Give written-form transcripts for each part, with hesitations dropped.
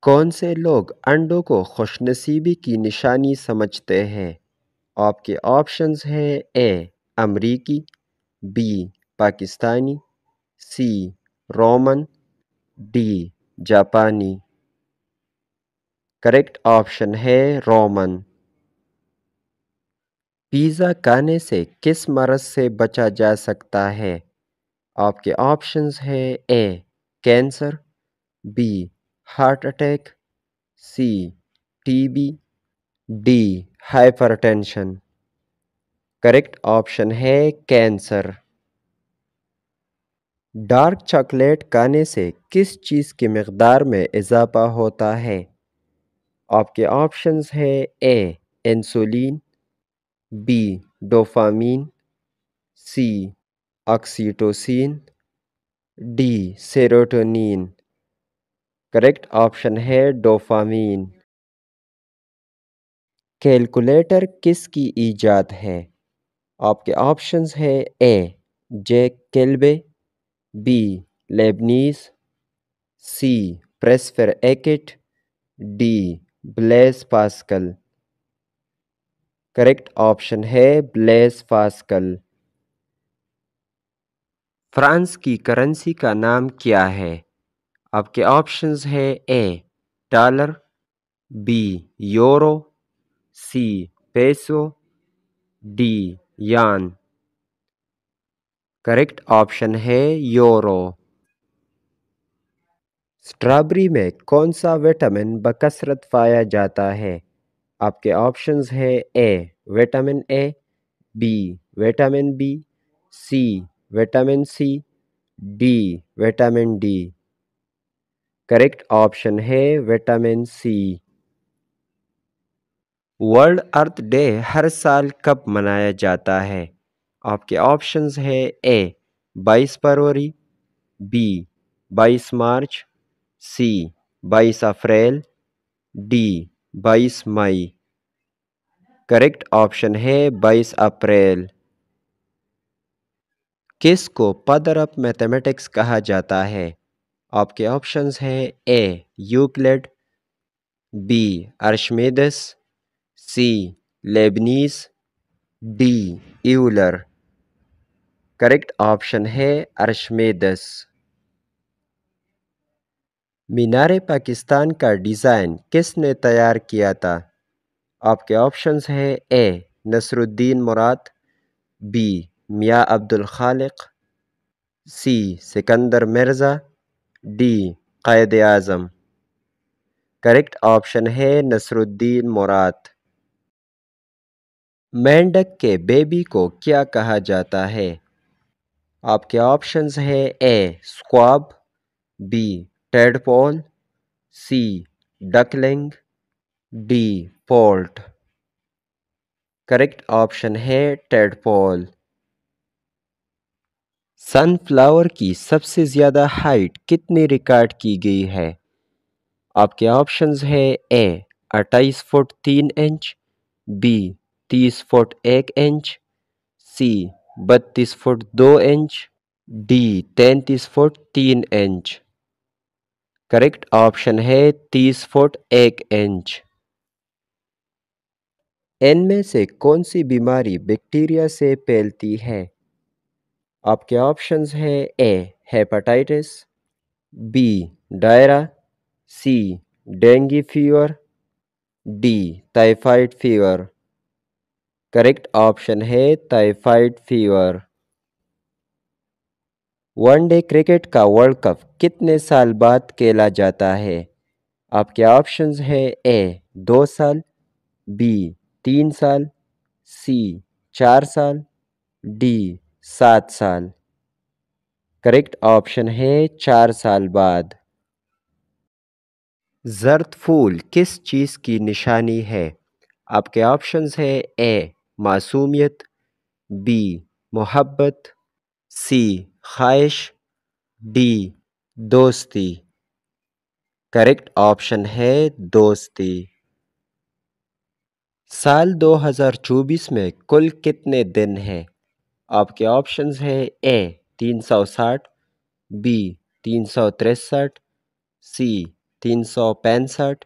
کون سے لوگ انڈوں کو خوش نصیبی کی نشانی سمجھتے ہیں؟ آپ کے آپشنز ہیں اے امریکی، بی پاکستانی، سی رومن، ڈی جاپانی۔ کریکٹ آپشن ہے رومن۔ پیزا کھانے سے کس مرض سے بچا جا سکتا ہے؟ آپ کے آپشنز ہیں A cancer, B heart attack, C T B, D hypertension. Correct option ہے کینسر۔ ڈارک چاکلیٹ کھانے سے کس چیز کی مقدار میں اضافہ ہوتا ہے؟ آپ کے آپشنز ہیں A insulin, B dopamine, C oxytocin, D serotonin. Correct option ہے ڈوپامین۔ کیلکولیٹر کس کی ایجاد ہے؟ آپ کے آپشنز ہیں A Jack Kilby, B Leibniz, C Presper Eckert, D Blaise Pascal. Correct option ہے بلیز پاسکل۔ فرانس کی کرنسی کا نام کیا ہے؟ آپ کے آپشنز ہیں A dollar, B euro, C peso, D yuan. Correct option ہے یورو۔ اسٹرابیری میں کون سا وٹامن بکثرت پایا جاتا ہے؟ آپ کے آپشنز ہیں A vitamin A, B vitamin B, C vitamin C, D vitamin D. Correct option ہے vitamin C. World earth day ہر سال کب منایا جاتا ہے؟ آپ کے آپشنز ہیں اے 22 فروری، بی 22 مارچ، سی 22 اپریل، ڈی 22 مئی۔ کریکٹ آپشن ہے 22 اپریل۔ کس کو فادر آف میتھمیٹکس کہا جاتا ہے؟ آپ کے آپشنز ہیں اے یوکلڈ، بی ارشمیدس، C Leibniz, D Euler. Correct option ہے ارشمیدس۔ مینار پاکستان کا ڈیزائن کس نے تیار کیا تھا؟ آپ کے آپشنز ہیں اے نصر الدین مراد، بی میاں عبد الخالق، سی Sikandar Mirza, D Quaid Azam. Correct option ہے نصر الدین مراد۔ مینڈک کے بیبی کو کیا کہا جاتا ہے؟ آپ کے آپشنز ہیں A squab, B tadpole, C duckling, D poult. Correct option ہے ٹیڈپول۔ سن فلاور کی سب سے زیادہ ہائٹ کتنی ریکارڈ کی گئی ہے؟ آپ کے آپشنز ہیں A 28 foot 3 inch, B 30 foot 1 inch, C 32 foot 2 inch, D 33 foot 3 inch. Correct option ہے 30 فٹ 1 انچ۔ ان میں سے کون سی بیماری بیکٹیریا سے پھیلتی ہے؟ آپ کے آپشنز ہیں A hepatitis, B diarrhoea, C dengue fever, D typhoid fever. Correct option ہے typhoid fever. One day cricket کا ورلڈ کپ کتنے سال بعد کھیلا جاتا ہے؟ آپ کے آپشنز ہیں اے 2 سال، بی 3 سال، سی 4 سال، ڈی 7 سال۔ کریکٹ آپشن ہے 4 سال بعد۔ زرد پھول کس چیز کی نشانی ہے؟ آپ کے آپشنز ہیں اے معصومیت، بی محبت، سی خواہش، ڈی دوستی۔ کریکٹ آپشن ہے دوستی۔ سال 2024 میں کل کتنے دن ہیں؟ آپ کے آپشنز ہیں اے 360، بی 363، سی 365,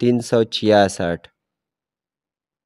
366।